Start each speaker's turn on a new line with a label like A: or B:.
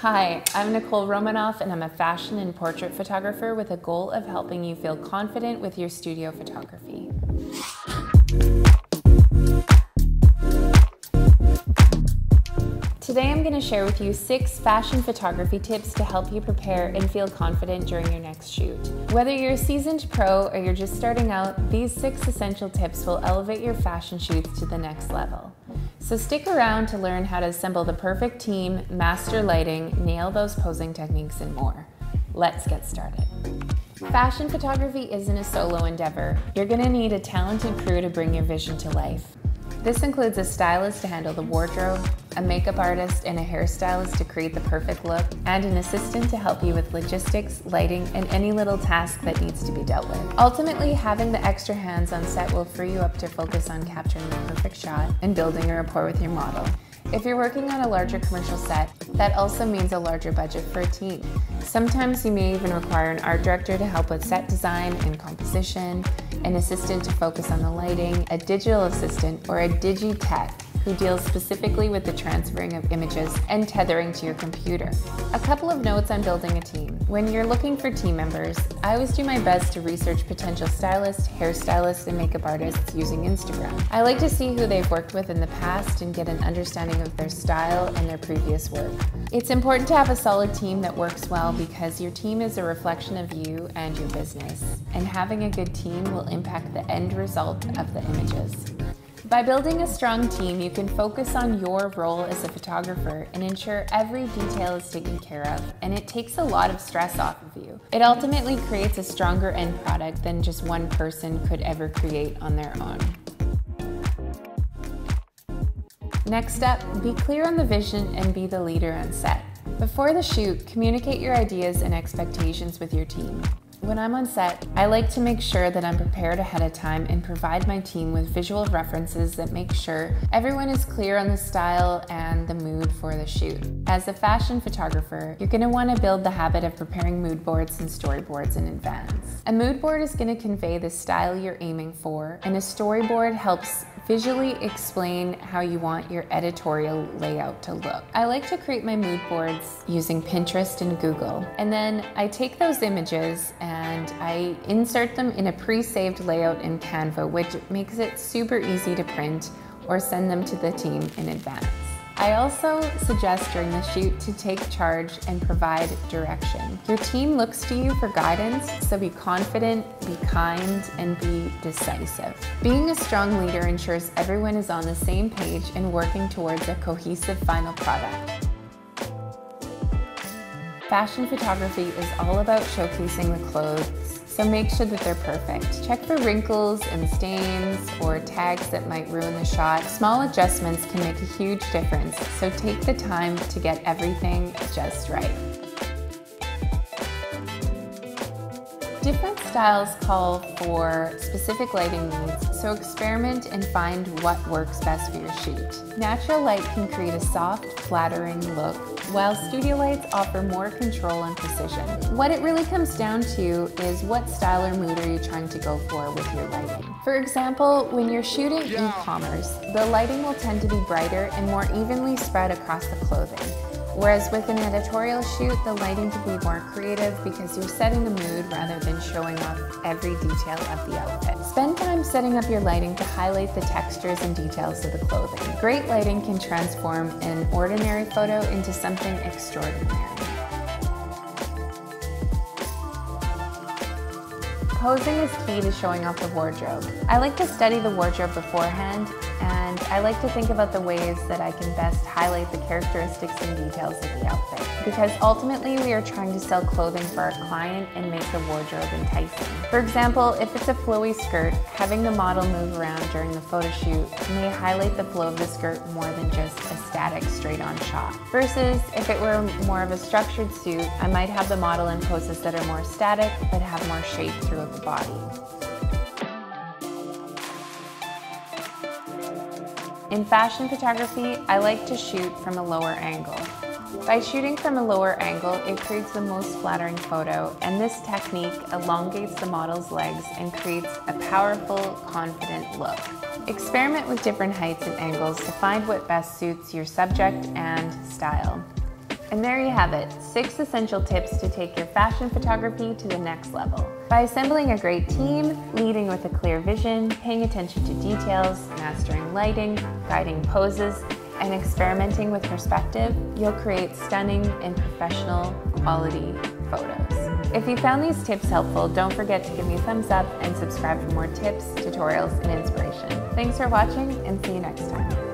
A: Hi, I'm Nicole Romanoff and I'm a fashion and portrait photographer with a goal of helping you feel confident with your studio photography. Today I'm going to share with you 6 fashion photography tips to help you prepare and feel confident during your next shoot. Whether you're a seasoned pro or you're just starting out, these 6 essential tips will elevate your fashion shoots to the next level. So stick around to learn how to assemble the perfect team, master lighting, nail those posing techniques, and more. Let's get started. Fashion photography isn't a solo endeavor. You're going to need a talented crew to bring your vision to life. This includes a stylist to handle the wardrobe, a makeup artist and a hairstylist to create the perfect look, and an assistant to help you with logistics, lighting, and any little task that needs to be dealt with. Ultimately, having the extra hands on set will free you up to focus on capturing the perfect shot and building a rapport with your model. If you're working on a larger commercial set, that also means a larger budget for a team. Sometimes you may even require an art director to help with set design and composition, an assistant to focus on the lighting, a digital assistant, or a digi-tech who deals specifically with the transferring of images and tethering to your computer. A couple of notes on building a team. When you're looking for team members, I always do my best to research potential stylists, hairstylists, and makeup artists using Instagram. I like to see who they've worked with in the past and get an understanding of their style and their previous work. It's important to have a solid team that works well because your team is a reflection of you and your business, and having a good team will impact the end result of the images. By building a strong team, you can focus on your role as a photographer and ensure every detail is taken care of, and it takes a lot of stress off of you. It ultimately creates a stronger end product than just one person could ever create on their own. Next up, be clear on the vision and be the leader on set. Before the shoot, communicate your ideas and expectations with your team. When I'm on set, I like to make sure that I'm prepared ahead of time and provide my team with visual references that make sure everyone is clear on the style and the mood for the shoot. As a fashion photographer, you're going to want to build the habit of preparing mood boards and storyboards in advance. A mood board is going to convey the style you're aiming for, and a storyboard helps visually explain how you want your editorial layout to look. I like to create my mood boards using Pinterest and Google, and then I take those images and I insert them in a pre-saved layout in Canva, which makes it super easy to print or send them to the team in advance. I also suggest during the shoot to take charge and provide direction. Your team looks to you for guidance, so be confident, be kind, and be decisive. Being a strong leader ensures everyone is on the same page and working towards a cohesive final product. Fashion photography is all about showcasing the clothes, so make sure that they're perfect. Check for wrinkles and stains or tags that might ruin the shot. Small adjustments can make a huge difference, so take the time to get everything just right. Different styles call for specific lighting needs, so experiment and find what works best for your shoot. Natural light can create a soft, flattering look, while studio lights offer more control and precision. What it really comes down to is what style or mood are you trying to go for with your lighting. For example, when you're shooting e-commerce, the lighting will tend to be brighter and more evenly spread across the clothing. Whereas with an editorial shoot, the lighting can be more creative because you're setting the mood rather than showing off every detail of the outfit. Spend time setting up your lighting to highlight the textures and details of the clothing. Great lighting can transform an ordinary photo into something extraordinary. Posing is key to showing off the wardrobe. I like to study the wardrobe beforehand, and I like to think about the ways that I can best highlight the characteristics and details of the outfit. Because ultimately we are trying to sell clothing for our client and make the wardrobe enticing. For example, if it's a flowy skirt, having the model move around during the photo shoot may highlight the flow of the skirt more than just a static straight-on shot. Versus if it were more of a structured suit, I might have the model in poses that are more static but have more shape throughout the body. In fashion photography, I like to shoot from a lower angle. By shooting from a lower angle, it creates the most flattering photo, and this technique elongates the model's legs and creates a powerful, confident look. Experiment with different heights and angles to find what best suits your subject and style. And there you have it, 6 essential tips to take your fashion photography to the next level. By assembling a great team, leading with a clear vision, paying attention to details, mastering lighting, guiding poses, and experimenting with perspective, you'll create stunning and professional quality photos. If you found these tips helpful, don't forget to give me a thumbs up and subscribe for more tips, tutorials, and inspiration. Thanks for watching, and see you next time.